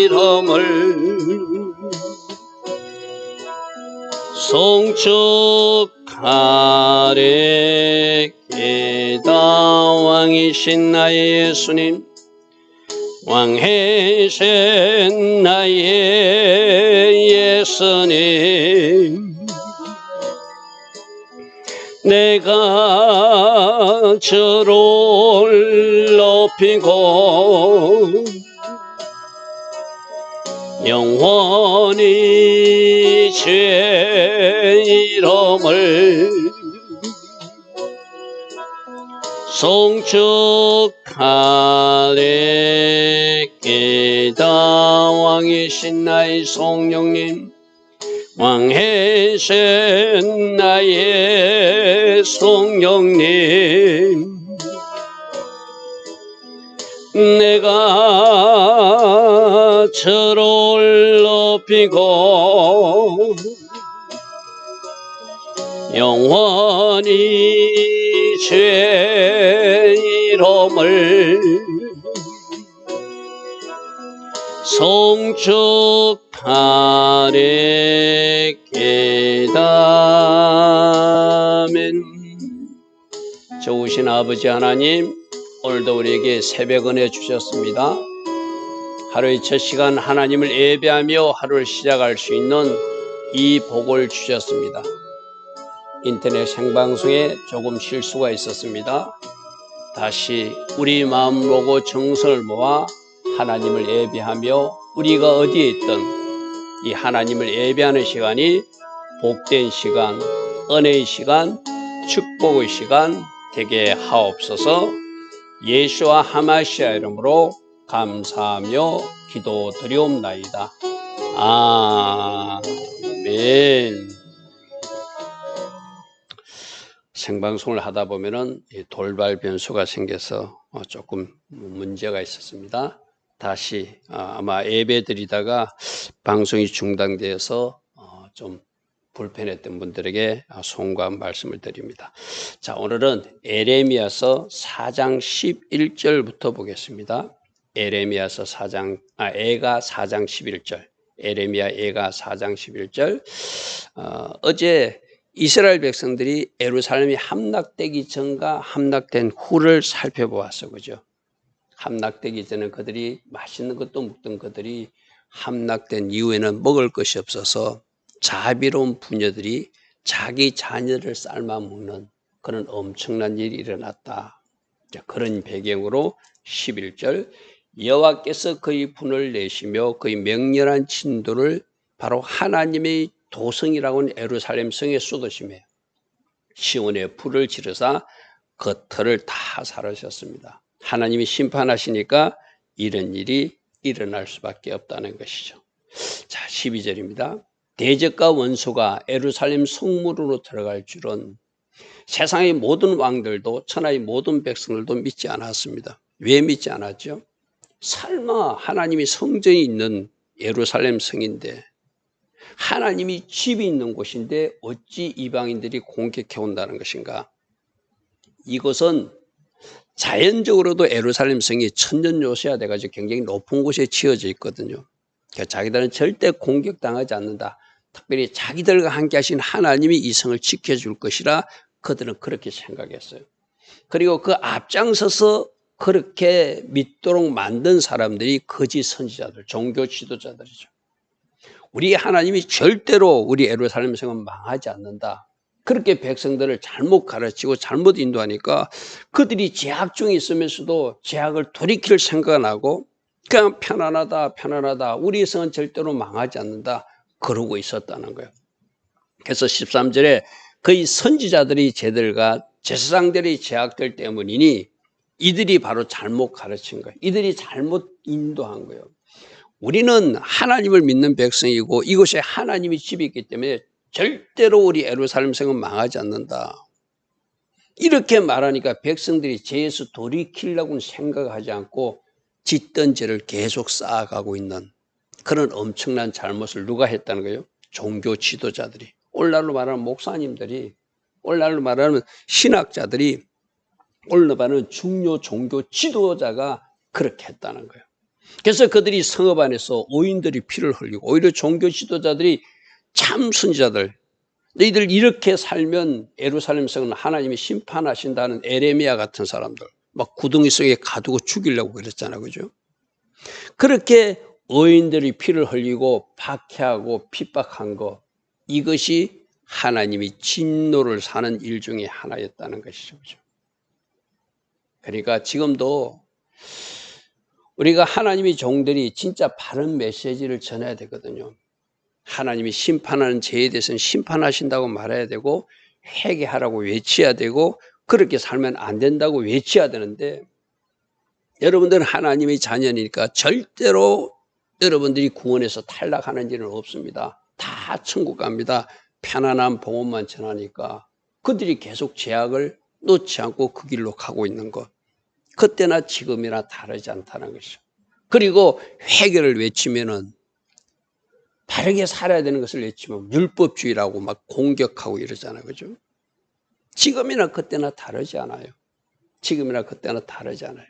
이름을 송축하리이다. 왕이신 나의 예수님, 왕이신 나의 예수님, 내가 주를 높이고 영원히 주의 이름을 송축하리이다. 왕이신 나의 성령님, 왕이신 나의 성령님, 내가 주를 높이고 영원히 주의 이름을 송축하리이다. 아멘. 좋으신 아버지 하나님, 오늘도 우리에게 새벽 은혜 주셨습니다. 하루의 첫 시간 하나님을 예배하며 하루를 시작할 수 있는 이 복을 주셨습니다. 인터넷 생방송에 조금 실수가 있었습니다. 다시 우리 마음 보고 정성을 모아 하나님을 예배하며 우리가 어디에 있든 이 하나님을 예배하는 시간이 복된 시간, 은혜의 시간, 축복의 시간 되게 하옵소서. 예수와 하마시아 이름으로 감사하며 기도드리옵나이다. 아멘. 생방송을 하다 보면은 돌발 변수가 생겨서 조금 문제가 있었습니다. 다시 아마 예배 드리다가 방송이 중단되어서 좀 불편했던 분들에게 송구한 말씀을 드립니다. 자, 오늘은 에레미야서 4장 11절부터 보겠습니다. 에레미야서 4장 11절. 에레미야 애가 4장 11절. 어제 이스라엘 백성들이 예루살렘이 함락되기 전과 함락된 후를 살펴보았어, 그죠? 함락되기 전에 그들이 맛있는 것도 먹던 그들이 함락된 이후에는 먹을 것이 없어서 자비로운 부녀들이 자기 자녀를 삶아 먹는 그런 엄청난 일이 일어났다. 그런 배경으로 11절, 여호와께서 그의 분을 내시며 그의 맹렬한 진도를 바로 하나님의 도성이라고 하는 예루살렘 성에 쏟으시며 시온에 불을 지르사 그 터를 다 사르셨습니다. 하나님이 심판하시니까 이런 일이 일어날 수밖에 없다는 것이죠. 자, 12절입니다. 대적과 원수가 예루살렘 성문으로 들어갈 줄은 세상의 모든 왕들도 천하의 모든 백성들도 믿지 않았습니다. 왜 믿지 않았죠? 설마 하나님이 성전이 있는 예루살렘 성인데, 하나님이 집이 있는 곳인데 어찌 이방인들이 공격해 온다는 것인가? 이것은 자연적으로도 예루살렘 성이 천전요새화 돼가지고 굉장히 높은 곳에 지어져 있거든요. 그러니까 자기들은 절대 공격당하지 않는다. 특별히 자기들과 함께 하신 하나님이 이 성을 지켜줄 것이라 그들은 그렇게 생각했어요. 그리고 그 앞장서서 그렇게 믿도록 만든 사람들이 거짓 선지자들, 종교 지도자들이죠. 우리 하나님이 절대로 우리 예루살렘 성은 망하지 않는다. 그렇게 백성들을 잘못 가르치고 잘못 인도하니까 그들이 죄악 중에 있으면서도 죄악을 돌이킬 생각 안 하고 그냥 편안하다. 우리 성은 절대로 망하지 않는다. 그러고 있었다는 거예요. 그래서 13절에 그의 선지자들이 쟤들과 제사장들의 죄악들 때문이니 이들이 바로 잘못 가르친 거예요. 이들이 잘못 인도한 거예요. 우리는 하나님을 믿는 백성이고 이곳에 하나님이 집이 있기 때문에 절대로 우리 예루살렘 성은 망하지 않는다. 이렇게 말하니까 백성들이 죄에서 돌이키려고는 생각하지 않고 짓던 죄를 계속 쌓아가고 있는 그런 엄청난 잘못을 누가 했다는 거예요? 종교 지도자들이. 오늘날로 말하는 목사님들이, 오늘날로 말하는 신학자들이, 오늘날로 말하는 중요 종교 지도자가 그렇게 했다는 거예요. 그래서 그들이 성읍 안에서 오인들이 피를 흘리고 오히려 종교 지도자들이 참 선지자들 너희들 이렇게 살면 예루살렘 성은 하나님이 심판하신다는 에레미야 같은 사람들 막 구덩이 속에 가두고 죽이려고 그랬잖아요. 그죠? 그렇게 의인들이 피를 흘리고 박해하고 핍박한 것 이것이 하나님이 진노를 사는 일 중에 하나였다는 것이죠. 그죠? 그러니까 지금도 우리가 하나님의 종들이 진짜 바른 메시지를 전해야 되거든요. 하나님이 심판하는 죄에 대해서는 심판하신다고 말해야 되고 회개하라고 외쳐야 되고 그렇게 살면 안 된다고 외쳐야 되는데 여러분들은 하나님의 자녀니까 절대로 여러분들이 구원에서 탈락하는 일은 없습니다. 다 천국 갑니다. 편안한 복음만 전하니까 그들이 계속 죄악을 놓지 않고 그 길로 가고 있는 것. 그때나 지금이나 다르지 않다는 것이죠. 그리고 회개를 외치면은 바르게 살아야 되는 것을 외치면 율법주의라고 막 공격하고 이러잖아요. 그죠? 지금이나 그때나 다르지 않아요. 지금이나 그때나 다르지 않아요.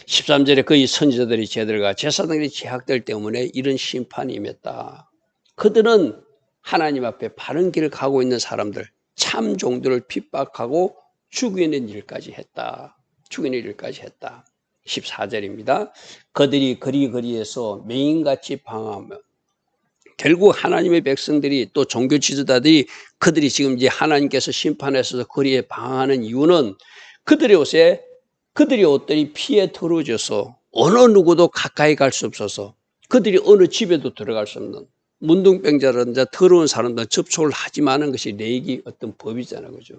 13절에 그의 선지자들이 죄들과 제사장들이 죄악들 때문에 이런 심판이 임했다. 그들은 하나님 앞에 바른 길을 가고 있는 사람들, 참 종들을 핍박하고 죽이는 일까지 했다. 죽이는 일까지 했다. 14절입니다. 그들이 거리거리에서 맹인같이 방황하며 결국 하나님의 백성들이 또 종교 지도자들이 그들이 지금 이제 하나님께서 심판하셔서 거리에 방황하는 이유는 그들의 옷들이 피에 더러워져서 어느 누구도 가까이 갈 수 없어서 그들이 어느 집에도 들어갈 수 없는 문둥병자라든지 더러운 사람들 접촉을 하지 마는 것이 레이기 어떤 법이잖아요. 그죠?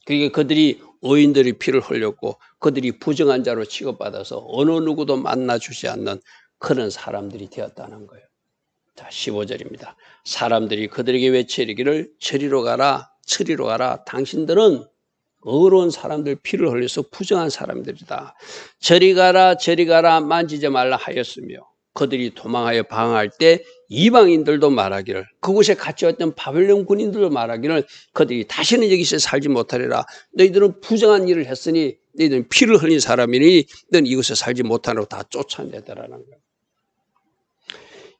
그러니까 그들이 의인들이 피를 흘렸고 그들이 부정한 자로 취급받아서 어느 누구도 만나주지 않는 그런 사람들이 되었다는 거예요. 자, 15절입니다. 사람들이 그들에게 외쳐 이르기를 저리로 가라, 저리로 가라. 당신들은 어려운 사람들 피를 흘려서 부정한 사람들이다. 저리 가라 만지지 말라 하였으며 그들이 도망하여 방황할 때 이방인들도 말하기를 그곳에 같이 왔던 바벨론 군인들도 말하기를 그들이 다시는 여기서 살지 못하리라. 너희들은 부정한 일을 했으니 너희들은 피를 흘린 사람이니 너는 이곳에 살지 못하라고 다 쫓아내더라는 거예요.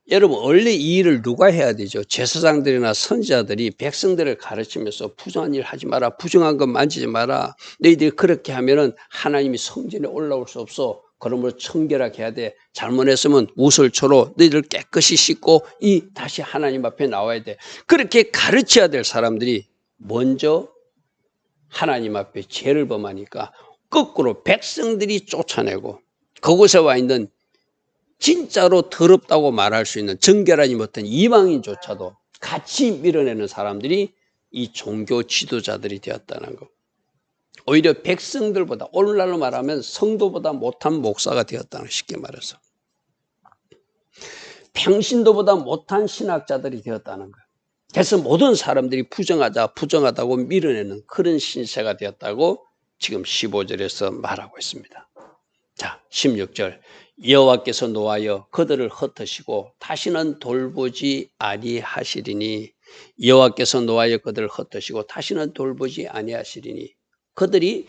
여러분 원래 이 일을 누가 해야 되죠? 제사장들이나 선지자들이 백성들을 가르치면서 부정한 일 하지 마라. 부정한 것 만지지 마라. 너희들이 그렇게 하면은 하나님이 성전에 올라올 수 없어. 그러므로 청결하게 해야 돼. 잘못했으면 우슬초로 너희들 깨끗이 씻고 다시 하나님 앞에 나와야 돼. 그렇게 가르쳐야 될 사람들이 먼저 하나님 앞에 죄를 범하니까 거꾸로 백성들이 쫓아내고 그곳에 와 있는 진짜로 더럽다고 말할 수 있는 정결하지 못한 이방인조차도 같이 밀어내는 사람들이 이 종교 지도자들이 되었다는 것. 오히려 백성들보다 오늘날로 말하면 성도보다 못한 목사가 되었다는 것, 쉽게 말해서. 평신도보다 못한 신학자들이 되었다는 것. 그래서 모든 사람들이 부정하다고 밀어내는 그런 신세가 되었다고 지금 15절에서 말하고 있습니다. 자, 16절. 여호와께서 노하여 그들을 흩으시고 다시는 돌보지 아니하시리니 여호와께서 노하여 그들을 흩으시고 다시는 돌보지 아니하시리니 그들이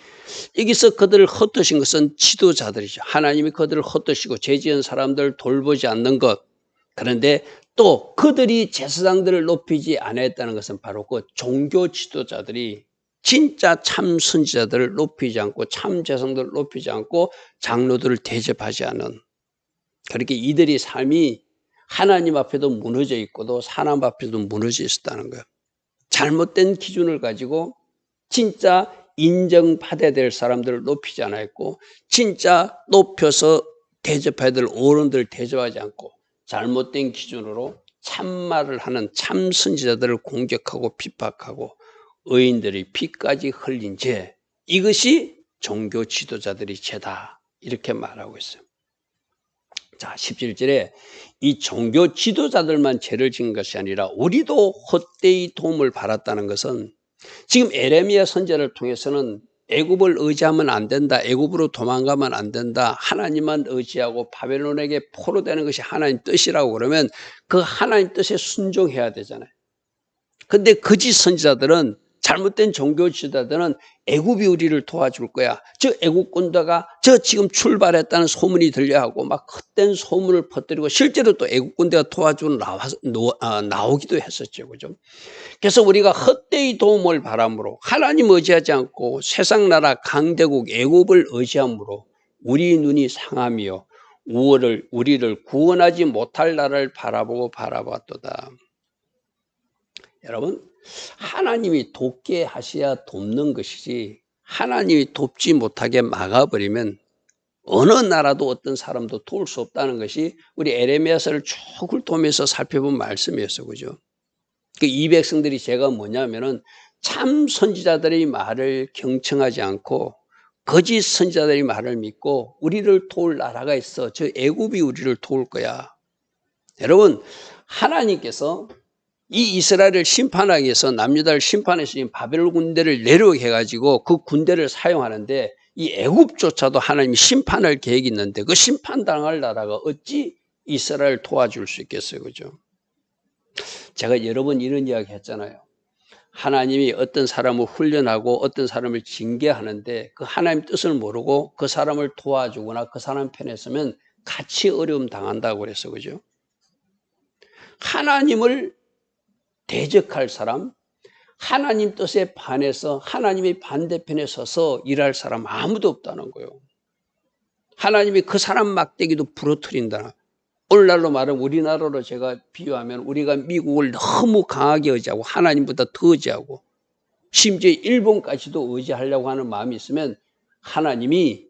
여기서 그들을 흩으신 것은 지도자들이죠. 하나님이 그들을 흩으시고 죄 지은 사람들을 돌보지 않는 것. 그런데 또 그들이 제사장들을 높이지 않았다는 것은 바로 그 종교 지도자들이 진짜 참 선지자들을 높이지 않고 참 제사장들을 높이지 않고 장로들을 대접하지 않은 그렇게 이들의 삶이 하나님 앞에도 무너져 있고도 사람 앞에도 무너져 있었다는 거예요. 잘못된 기준을 가지고 진짜 인정받아야 될 사람들을 높이지 않았고 진짜 높여서 대접해야 될 어른들을 대접하지 않고 잘못된 기준으로 참말을 하는 참 선지자들을 공격하고 핍박하고 의인들의 피까지 흘린 죄, 이것이 종교 지도자들의 죄다 이렇게 말하고 있어요. 자, 17절에 이 종교 지도자들만 죄를 지은 것이 아니라 우리도 헛되이 도움을 받았다는 것은 지금 에레미야 선지자를 통해서는 애굽을 의지하면 안 된다. 애굽으로 도망가면 안 된다. 하나님만 의지하고 바벨론에게 포로되는 것이 하나님 뜻이라고 그러면 그 하나님 뜻에 순종해야 되잖아요. 근데 거짓 선지자들은 잘못된 종교 지도자들은 애굽이 우리를 도와줄 거야. 저 애굽 군대가 저 지금 출발했다는 소문이 들려하고 막 헛된 소문을 퍼뜨리고 실제로 또 애굽 군대가 도와주러 나오기도 했었죠. 그죠? 그래서 우리가 헛되이 도움을 바람으로 하나님 의지하지 않고 세상 나라 강대국 애굽을 의지함으로 우리 눈이 상하며 우리를 구원하지 못할 나라를 바라보았도다. 여러분, 하나님이 돕게 하셔야 돕는 것이지 하나님이 돕지 못하게 막아버리면 어느 나라도 어떤 사람도 도울 수 없다는 것이 우리 에레미야서를 쭉 훑으면서 살펴본 말씀이었어요. 그죠? 이 백성들이 제가 뭐냐면은 참 선지자들의 말을 경청하지 않고 거짓 선지자들의 말을 믿고 우리를 도울 나라가 있어. 저 애굽이 우리를 도울 거야. 여러분, 하나님께서 이 이스라엘을 심판하기 위해서 남유다를 심판해서 바벨론 군대를 내려오게 해가지고 그 군대를 사용하는데 이 애굽조차도 하나님이 심판할 계획이 있는데 그 심판당할 나라가 어찌 이스라엘을 도와줄 수 있겠어요. 그죠? 제가 여러 번 이런 이야기 했잖아요. 하나님이 어떤 사람을 훈련하고 어떤 사람을 징계하는데 그 하나님 뜻을 모르고 그 사람을 도와주거나 그 사람 편에 서면 같이 어려움 당한다고 그래서 그죠? 하나님을 대적할 사람, 하나님 뜻에 반해서 하나님의 반대편에 서서 일할 사람 아무도 없다는 거예요. 하나님이 그 사람 막대기도 부러뜨린다. 오늘날로 말하면 우리나라로 제가 비유하면 우리가 미국을 너무 강하게 의지하고 하나님보다 더 의지하고 심지어 일본까지도 의지하려고 하는 마음이 있으면 하나님이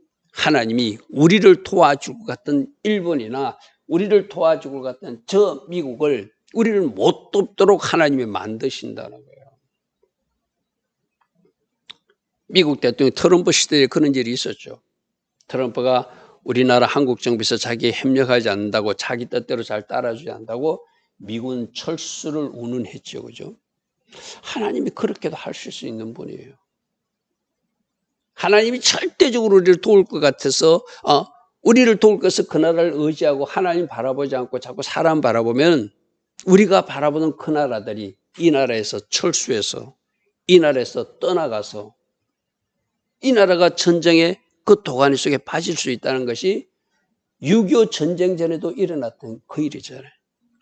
우리를 도와줄 것 같은 일본이나 우리를 도와줄 것 같은 저 미국을 우리를 못 돕도록 하나님이 만드신다는 거예요. 미국 대통령 트럼프 시대에 그런 일이 있었죠. 트럼프가 우리나라 한국 정부에서 자기에 협력하지 않는다고 자기 뜻대로 잘 따라주지 않는다고 미군 철수를 운운했죠. 그죠? 하나님이 그렇게도 하실 수 있는 분이에요. 하나님이 절대적으로 우리를 도울 것 같아서 우리를 도울 것을 그 나라를 의지하고 하나님 바라보지 않고 자꾸 사람 바라보면 우리가 바라보는 그 나라들이 이 나라에서 철수해서 이 나라에서 떠나가서 이 나라가 전쟁의 그 도가니 속에 빠질 수 있다는 것이 6.25 전쟁 전에도 일어났던 그 일이잖아요.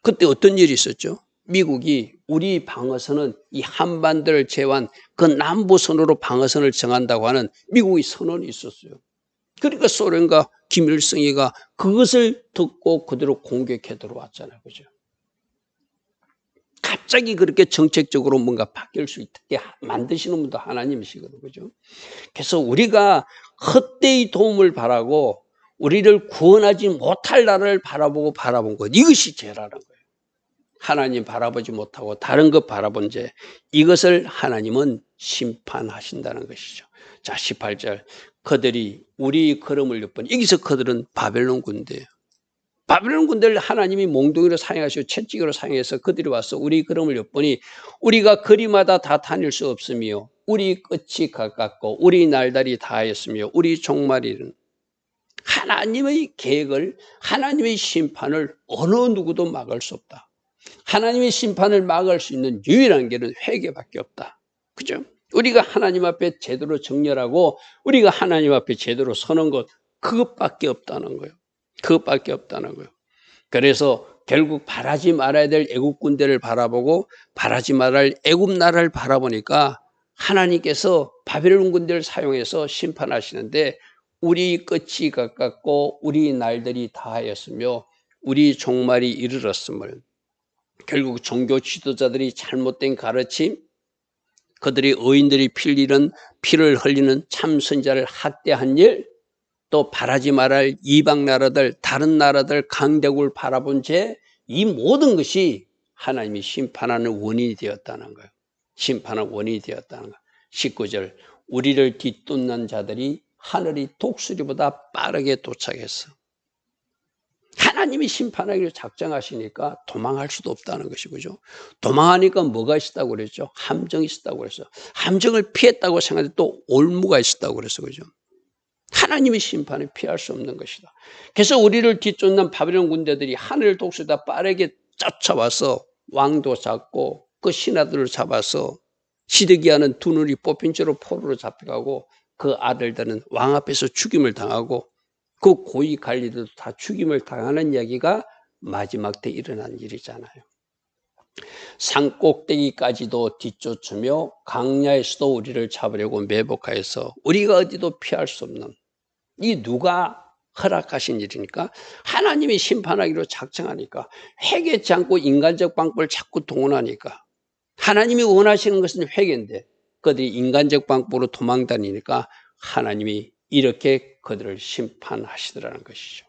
그때 어떤 일이 있었죠? 미국이 우리 방어선은 이 한반도를 제외한 그 남부선으로 방어선을 정한다고 하는 미국의 선언이 있었어요. 그러니까 소련과 김일성이가 그것을 듣고 그대로 공격해 들어왔잖아요. 그죠? 갑자기 그렇게 정책적으로 뭔가 바뀔 수 있게 만드시는 분도 하나님이시거든요. 그죠? 그래서 우리가 헛되이 도움을 바라고 우리를 구원하지 못할 나라를 바라본 것, 이것이 죄라는 거예요. 하나님 바라보지 못하고 다른 것 바라본 죄, 이것을 하나님은 심판하신다는 것이죠. 자, 18절. 그들이 우리 걸음을 엿보니, 여기서 그들은 바벨론 군대예요. 바벨론 군대를 하나님이 몽둥이로 사용하시고 채찍으로 사용해서 그들이 와서 우리 걸음을 엿보니 우리가 거리마다 다 다닐 수 없으며 우리 끝이 가깝고 우리 날다리 다하였으며 우리 종말이는 하나님의 계획을, 하나님의 심판을 어느 누구도 막을 수 없다. 하나님의 심판을 막을 수 있는 유일한 길은 회개밖에 없다. 그죠? 우리가 하나님 앞에 제대로 정렬하고 우리가 하나님 앞에 제대로 서는 것, 그것밖에 없다는 거예요. 그것밖에 없다는 거예요. 그래서 결국 바라지 말아야 될 애굽 군대를 바라보고 바라지 말아야 할 애굽 나라를 바라보니까 하나님께서 바벨론 군대를 사용해서 심판하시는데 우리 끝이 가깝고 우리 날들이 다하였으며 우리 종말이 이르렀음을, 결국 종교 지도자들이 잘못된 가르침, 그들이 의인들이 피를 흘리는 참선자를 학대한 일, 또 바라지 말할 이방 나라들, 다른 나라들 강대국을 바라본 채 이 모든 것이 하나님이 심판하는 원인이 되었다는 거예요. 심판하는 원인이 되었다는 거예요. 19절. 우리를 뒤쫓는 자들이 하늘이 독수리보다 빠르게 도착했어. 하나님이 심판하기로 작정하시니까 도망할 수도 없다는 것이죠. 도망하니까 뭐가 있었다고 그랬죠? 함정이 있었다고 그랬어. 함정을 피했다고 생각하는데 또 올무가 있었다고 그랬어. 그죠? 하나님의 심판을 피할 수 없는 것이다. 그래서 우리를 뒤쫓는 바벨론 군대들이 하늘 독수리보다 빠르게 쫓아와서 왕도 잡고 그 신하들을 잡아서 시드기야는 두 눈이 뽑힌 채로 포로로 잡혀가고 그 아들들은 왕 앞에서 죽임을 당하고 그 고위 관리들도 다 죽임을 당하는 이야기가 마지막 때 일어난 일이잖아요. 산 꼭대기까지도 뒤쫓으며 강야에서도 우리를 잡으려고 매복하여서 우리가 어디도 피할 수 없는, 이 누가 허락하신 일이니까 하나님이 심판하기로 작정하니까 회개치 않고 인간적 방법을 자꾸 동원하니까 하나님이 원하시는 것은 회개인데 그들이 인간적 방법으로 도망다니니까 하나님이 이렇게 그들을 심판하시더라는 것이죠.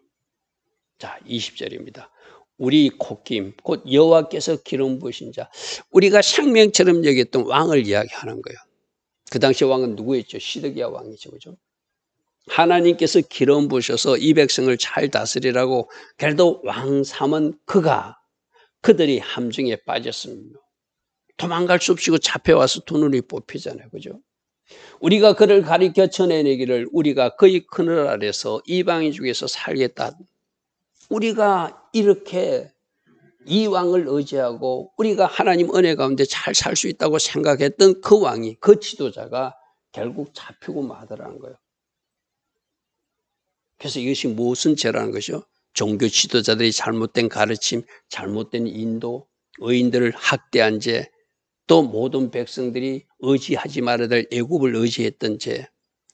자, 20절입니다. 우리 콧김 곧 여호와께서 기름 부으신 자, 우리가 생명처럼 여겼던 왕을 이야기하는 거예요. 그 당시 왕은 누구였죠? 시드기야 왕이죠, 그죠? 하나님께서 기름 부으셔서 이 백성을 잘 다스리라고 그래도 왕 삼은 그들이 함정에 빠졌습니다. 도망갈 수 없이 잡혀와서 두 눈이 뽑히잖아요, 그죠? 우리가 그를 가리켜 전해내기를 우리가 그의 그늘 아래서 이방인 중에서 살겠다. 우리가 이렇게 이 왕을 의지하고 우리가 하나님 은혜 가운데 잘 살 수 있다고 생각했던 그 왕이, 그 지도자가 결국 잡히고 마더라는 거예요. 그래서 이것이 무슨 죄라는 것이죠? 종교 지도자들이 잘못된 가르침, 잘못된 인도, 의인들을 학대한 죄, 또 모든 백성들이 의지하지 말아야 될 애굽을 의지했던 죄,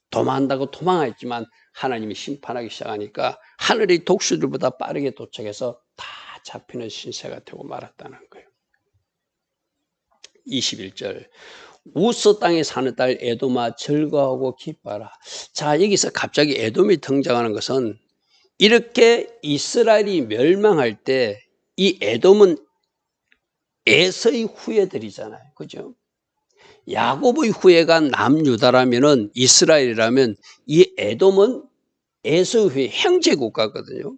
도망한다고 도망했지만 하나님이 심판하기 시작하니까 하늘의 독수들보다 빠르게 도착해서 다 잡히는 신세가 되고 말았다는 거예요. 21절 우스 땅에 사는 딸 에돔아 즐거워하고 기뻐하라. 자, 여기서 갑자기 에돔이 등장하는 것은 이렇게 이스라엘이 멸망할 때 이 에돔은 에서의 후예들이잖아요, 그죠? 야곱의 후예가 남유다라면은 이스라엘이라면 이 에돔은 에서의 후예 형제국가거든요.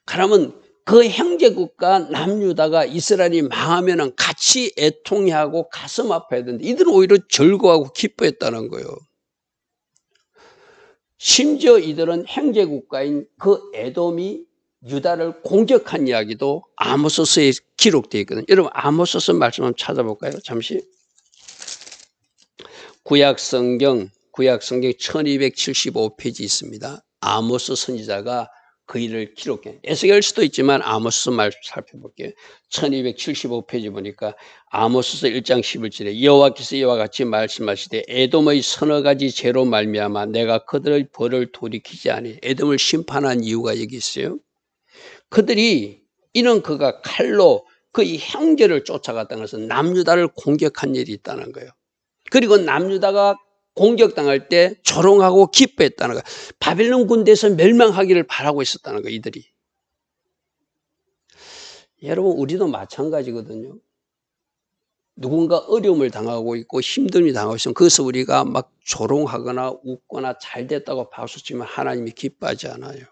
그러면 그 형제국가 남유다가 이스라엘이 망하면은 같이 애통해하고 가슴 아파야 되는데 이들은 오히려 즐거워하고 기뻐했다는 거예요. 심지어 이들은 형제국가인 그 에돔이 유다를 공격한 이야기도 아모스서에 기록되어 있거든요. 여러분 아모스서 말씀 한번 찾아볼까요? 잠시. 구약성경 1275페이지 있습니다. 아모스 선지자가 그 일을 기록해. 에스겔 수도 있지만 아모스 말 살펴볼게요. 1275페이지 보니까 아모스서 1장 11절에 여호와께서 이와 같이 말씀하시되 에돔의 서너 가지 죄로 말미암아 내가 그들의 벌을 돌이키지 아니. 에돔을 심판한 이유가 여기 있어요. 그들이 이는 그가 칼로 그의 형제를 쫓아갔다는 것은 남유다를 공격한 일이 있다는 거예요. 그리고 남유다가 공격당할 때 조롱하고 기뻐했다는 거예요. 바벨론 군대에서 멸망하기를 바라고 있었다는 거예요, 이들이. 여러분 우리도 마찬가지거든요. 누군가 어려움을 당하고 있고 힘듦이 당하고 있으면 그것을 우리가 막 조롱하거나 웃거나 잘됐다고 박수치면 하나님이 기뻐하지 않아요.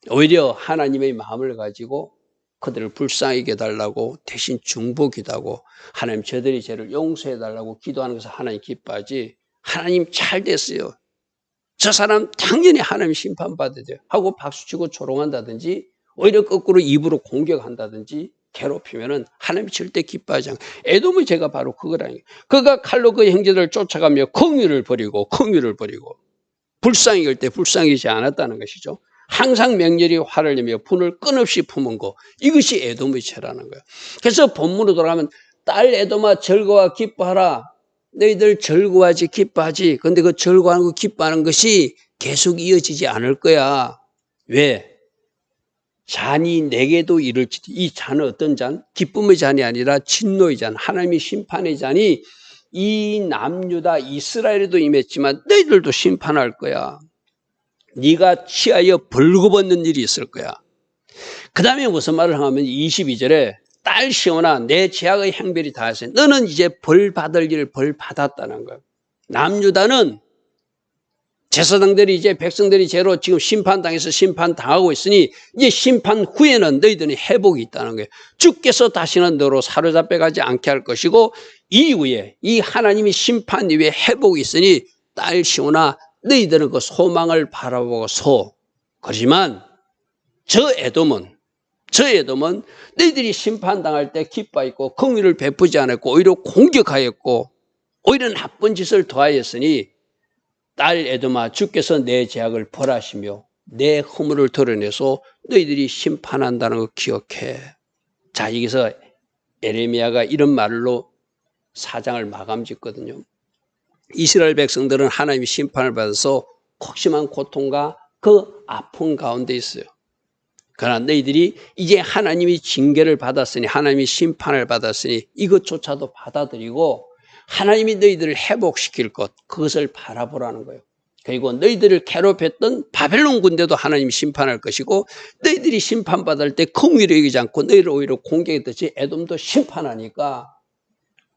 오히려 하나님의 마음을 가지고 그들을 불쌍하게 해달라고 대신 중보기도하고 하나님 저들의 죄를 용서해달라고 기도하는 것을 하나님 기뻐하지, 하나님 잘 됐어요, 저 사람 당연히 하나님 심판받아야 돼요 하고 박수치고 조롱한다든지 오히려 거꾸로 입으로 공격한다든지 괴롭히면은 하나님이 절대 기뻐하지 않아요. 에돔의 죄가 바로 그거라니까요. 그가 칼로 그 형제들을 쫓아가며 긍휼을 버리고 불쌍히 길 때 불쌍히지 않았다는 것이죠. 항상 맹렬히 화를 내며 분을 끊없이 품은 거, 이것이 에돔의 죄라는 거예요. 그래서 본문으로 돌아가면 딸 에돔아 즐거워 기뻐하라. 너희들 즐거워하지 기뻐하지. 그런데 그 즐거워하고 기뻐하는 것이 계속 이어지지 않을 거야. 왜? 잔이 내게도 이를지도. 이 잔은 어떤 잔? 기쁨의 잔이 아니라 진노의 잔, 하나님의 심판의 잔이 이 남유다 이스라엘에도 임했지만 너희들도 심판할 거야. 네가 취하여 벌거벗는 일이 있을 거야. 그 다음에 무슨 말을 하면 22절에 딸 시온아 내 죄악의 행별이 다했으니 너는 이제 벌 받을 일을 벌 받았다는 거예요. 남유다는 제사장들이 이제 백성들이 죄로 지금 심판당해서 심판당하고 있으니 이제 심판 후에는 너희들이 회복이 있다는 거예요. 주께서 다시는 너로 사로잡혀 가지 않게 할 것이고 이후에 이 하나님이 심판 이후에 회복이 있으니 딸 시온아 너희들은 그 소망을 바라보고 그렇지만 저 에돔은 저 에돔은 너희들이 심판당할 때 기뻐했고 긍휼을 베푸지 않았고 오히려 공격하였고 오히려 나쁜 짓을 더하였으니 딸 에돔아 주께서 내 죄악을 벌하시며 내 허물을 드러내서 너희들이 심판한다는 거 기억해. 자, 여기서 에레미야가 이런 말로 사장을 마감 짓거든요. 이스라엘 백성들은 하나님의 심판을 받아서 극심한 고통과 그 아픔 가운데 있어요. 그러나 너희들이 이제 하나님이 징계를 받았으니 하나님이 심판을 받았으니 이것조차도 받아들이고 하나님이 너희들을 회복시킬 것, 그것을 바라보라는 거예요. 그리고 너희들을 괴롭혔던 바벨론 군대도 하나님이 심판할 것이고 너희들이 심판받을 때 긍휼히 여기지 않고 너희를 오히려 공격했듯이 에돔도 심판하니까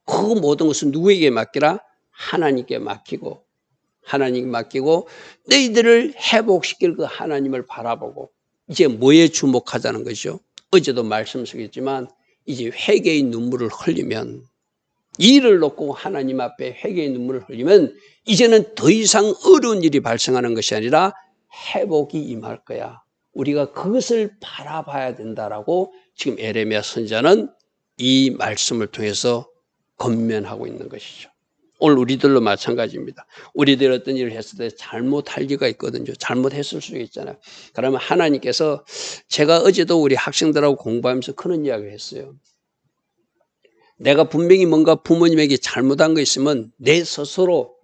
그 모든 것은 누구에게 맡기라? 하나님께 맡기고 너희들을 회복시킬 그 하나님을 바라보고 이제 뭐에 주목하자는 거죠? 어제도 말씀드렸지만 이제 회개의 눈물을 흘리면 이를 놓고 하나님 앞에 회개의 눈물을 흘리면 이제는 더 이상 어려운 일이 발생하는 것이 아니라 회복이 임할 거야. 우리가 그것을 바라봐야 된다라고 지금 에레미야 선지자는 이 말씀을 통해서 권면하고 있는 것이죠. 오늘 우리들도 마찬가지입니다. 우리들 어떤 일을 했을 때 잘못할 리가 있거든요. 잘못했을 수 있잖아요. 그러면 하나님께서 제가 어제도 우리 학생들하고 공부하면서 그런 이야기를 했어요. 내가 분명히 뭔가 부모님에게 잘못한 거 있으면 내 스스로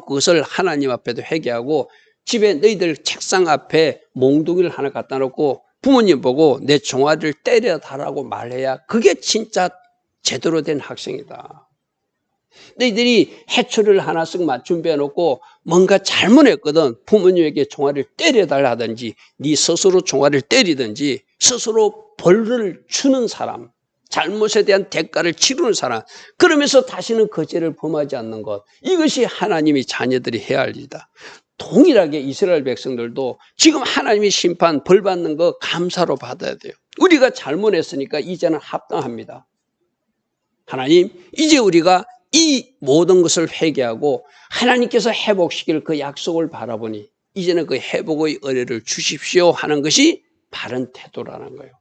그것을 하나님 앞에도 회개하고 집에 너희들 책상 앞에 몽둥이를 하나 갖다 놓고 부모님 보고 내 종아리를 때려달라고 말해야 그게 진짜 제대로 된 학생이다. 너희들이 해초리를 하나씩 준비해 놓고 뭔가 잘못했거든. 부모님에게 종아리를 때려달라 하든지 네 스스로 종아리를 때리든지 스스로 벌을 주는 사람, 잘못에 대한 대가를 치르는 사람, 그러면서 다시는 그 죄를 범하지 않는 것, 이것이 하나님이 자녀들이 해야 할 일이다. 동일하게 이스라엘 백성들도 지금 하나님이 심판, 벌 받는 거 감사로 받아야 돼요. 우리가 잘못했으니까 이제는 합당합니다. 하나님, 이제 우리가 이 모든 것을 회개하고 하나님께서 회복시킬 그 약속을 바라보니 이제는 그 회복의 은혜를 주십시오 하는 것이 바른 태도라는 거예요.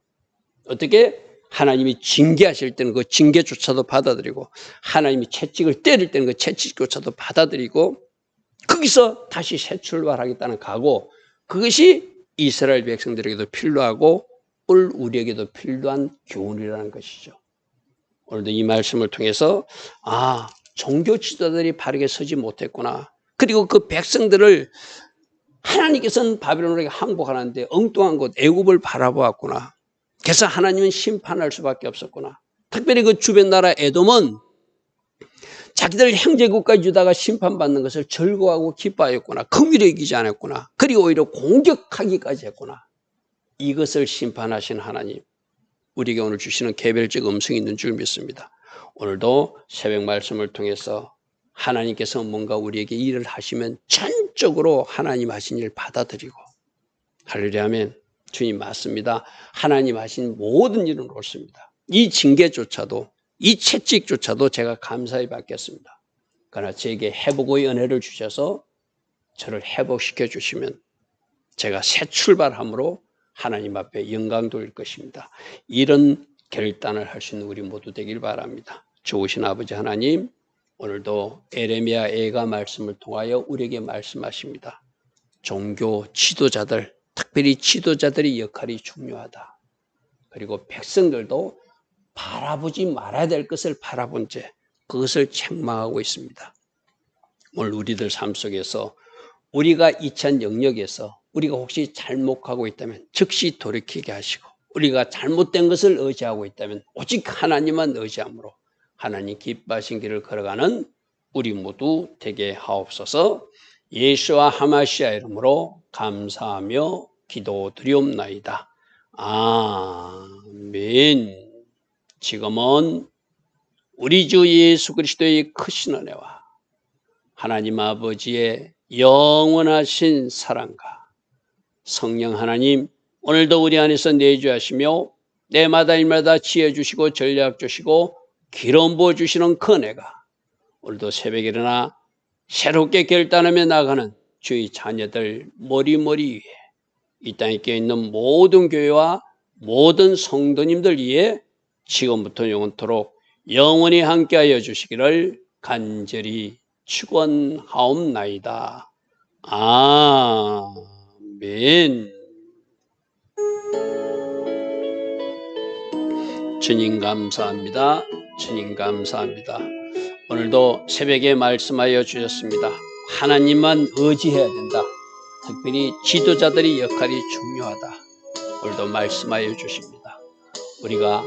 어떻게? 하나님이 징계하실 때는 그 징계조차도 받아들이고 하나님이 채찍을 때릴 때는 그 채찍조차도 받아들이고 거기서 다시 새 출발하겠다는 각오, 그것이 이스라엘 백성들에게도 필요하고 오늘 우리에게도 필요한 교훈이라는 것이죠. 오늘도 이 말씀을 통해서 종교 지도자들이 바르게 서지 못했구나. 그리고 그 백성들을 하나님께서는 바벨론에게 항복하는데 엉뚱한 곳 애굽을 바라보았구나. 그래서 하나님은 심판할 수밖에 없었구나. 특별히 그 주변 나라 에돔은 자기들 형제국가 유다가 심판받는 것을 즐거워하고 기뻐하였구나. 긍휼히 여기지 않았구나. 그리고 오히려 공격하기까지 했구나. 이것을 심판하신 하나님, 우리에게 오늘 주시는 개별적 음성이 있는 줄 믿습니다. 오늘도 새벽 말씀을 통해서 하나님께서 뭔가 우리에게 일을 하시면 전적으로 하나님 하신 일 받아들이고, 할렐루야 하면 주님 맞습니다. 하나님 하신 모든 일은 옳습니다. 이 징계조차도, 이 채찍조차도 제가 감사히 받겠습니다. 그러나 저에게 회복의 은혜를 주셔서 저를 회복시켜 주시면 제가 새 출발함으로 하나님 앞에 영광 돌릴 것입니다. 이런 결단을 할 수 있는 우리 모두 되길 바랍니다. 좋으신 아버지 하나님, 오늘도 에레미야 애가 말씀을 통하여 우리에게 말씀하십니다. 종교 지도자들, 특별히 지도자들의 역할이 중요하다. 그리고 백성들도 바라보지 말아야 될 것을 바라본 채 그것을 책망하고 있습니다. 오늘 우리들 삶 속에서 우리가 이찬 영역에서 우리가 혹시 잘못하고 있다면 즉시 돌이키게 하시고, 우리가 잘못된 것을 의지하고 있다면 오직 하나님만 의지함으로 하나님 기뻐하신 길을 걸어가는 우리 모두 되게 하옵소서. 예수와 하마시아 이름으로 감사하며 기도드리옵나이다. 아멘. 지금은 우리 주 예수 그리스도의 크신 은혜와 하나님 아버지의 영원하신 사랑과 성령 하나님, 오늘도 우리 안에서 내주하시며 때마다 일마다 지혜 주시고 전략 주시고 기름 부어 주시는 그 은혜가 오늘도 새벽에 일어나 새롭게 결단하며 나가는 주의 자녀들 머리머리 위에 이 땅에 껴있는 모든 교회와 모든 성도님들 위해 지금부터 영원토록 영원히 함께하여 주시기를 간절히 축원하옵나이다. 아멘. 주님 감사합니다. 주님 감사합니다. 오늘도 새벽에 말씀하여 주셨습니다. 하나님만 의지해야 된다. 특별히 지도자들의 역할이 중요하다. 오늘도 말씀하여 주십니다. 우리가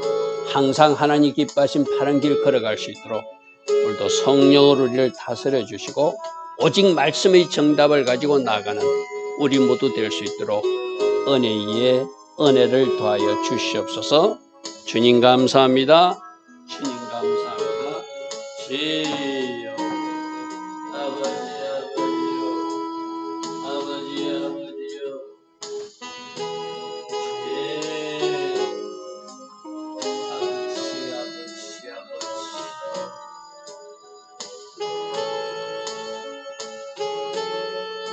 항상 하나님 기뻐하신 바른 길 걸어갈 수 있도록 오늘도 성령으로 우리를 다스려 주시고 오직 말씀의 정답을 가지고 나가는 우리 모두 될 수 있도록 은혜 위에 은혜를 더하여 주시옵소서. 주님 감사합니다. 주님 감사합니다.